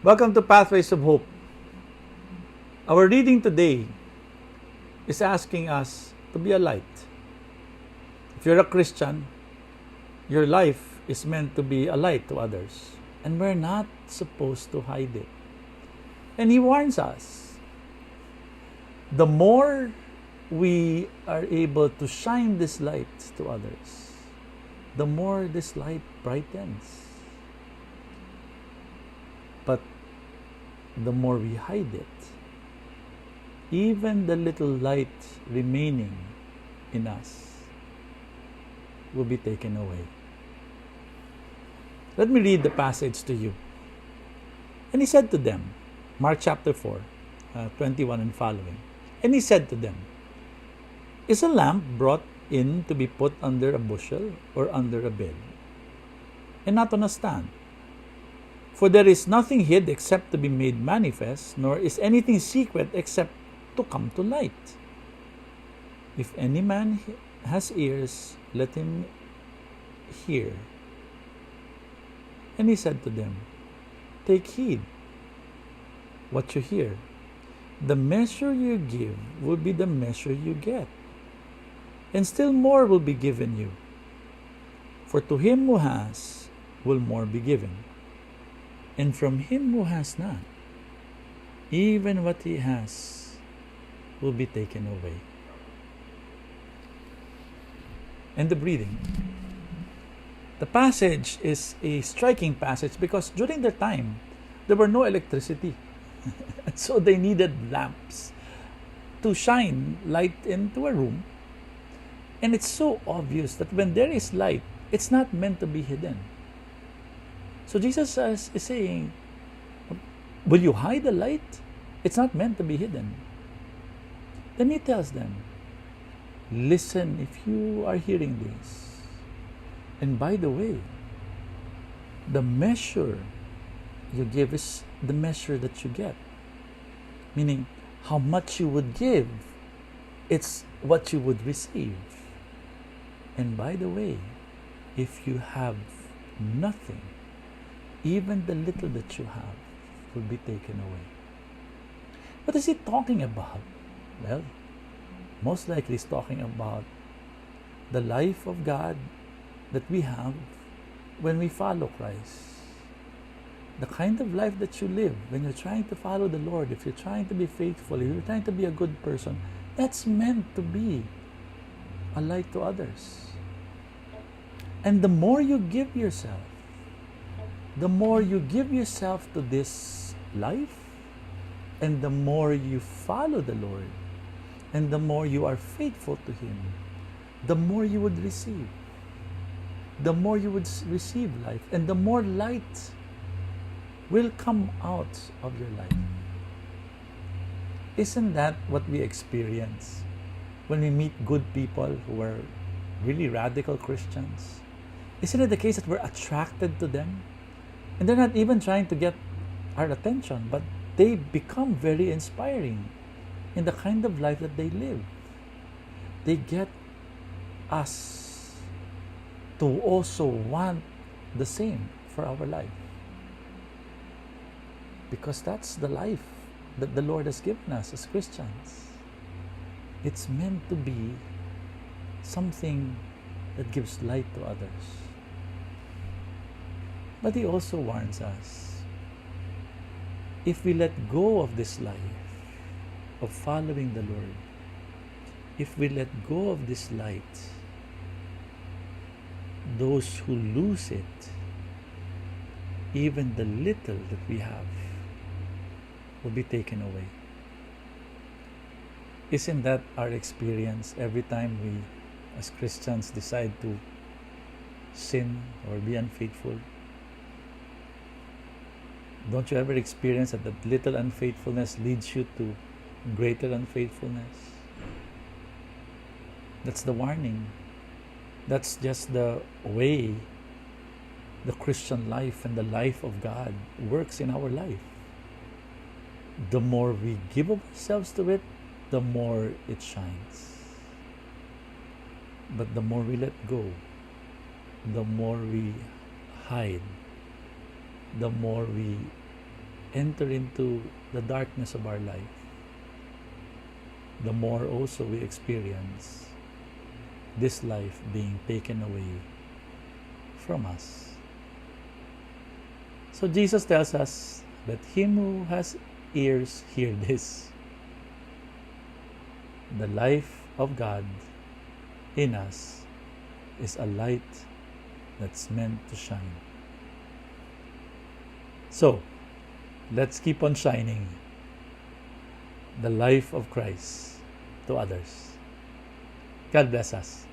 Welcome to Pathways of Hope. Our reading today is asking us to be a light. If you're a Christian, your life is meant to be a light to others, and we're not supposed to hide it. And he warns us, the more we are able to shine this light to others, the more this light brightens. But the more we hide it, even the little light remaining in us will be taken away. Let me read the passage to you. And he said to them, Mark chapter 4, 21 and following. And he said to them, is a lamp brought in to be put under a bushel or under a bed, and not on a stand? For there is nothing hid except to be made manifest, nor is anything secret except to come to light. If any man has ears, let him hear. And he said to them, take heed what you hear. The measure you give will be the measure you get, and still more will be given you. For to him who has will more be given, and from him who has not, even what he has will be taken away. And the breathing. The passage is a striking passage because during their time, there were no electricity. So they needed lamps to shine light into a room. And it's so obvious that when there is light, it's not meant to be hidden. So Jesus is saying, will you hide the light? It's not meant to be hidden. Then he tells them, listen if you are hearing this. And by the way, the measure you give is the measure that you get. Meaning, how much you would give, it's what you would receive. And by the way, if you have nothing, even the little that you have will be taken away. What is he talking about? Well, most likely he's talking about the life of God that we have when we follow Christ. The kind of life that you live when you're trying to follow the Lord, if you're trying to be faithful, if you're trying to be a good person, that's meant to be a light to others. And the more you give yourself, the more you give yourself to this life, and the more you follow the Lord, and the more you are faithful to Him, the more you would receive. The more you would receive life, and the more light will come out of your life. Isn't that what we experience when we meet good people who are really radical Christians? Isn't it the case that we're attracted to them? And they're not even trying to get our attention, but they become very inspiring in the kind of life that they live. They get us to also want the same for our life. Because that's the life that the Lord has given us as Christians. It's meant to be something that gives light to others. But He also warns us, if we let go of this life, of following the Lord, if we let go of this light, those who lose it, even the little that we have, will be taken away. Isn't that our experience every time we, as Christians, decide to sin or be unfaithful? Don't you ever experience that little unfaithfulness leads you to greater unfaithfulness? That's the warning. That's just the way the Christian life and the life of God works in our life. The more we give of ourselves to it, the more it shines. But the more we let go, the more we hide, the more we enter into the darkness of our life, the more also we experience this life being taken away from us. So Jesus tells us, let him who has ears hear this. The life of God in us is a light that's meant to shine. So, let's keep on shining the life of Christ to others. God bless us.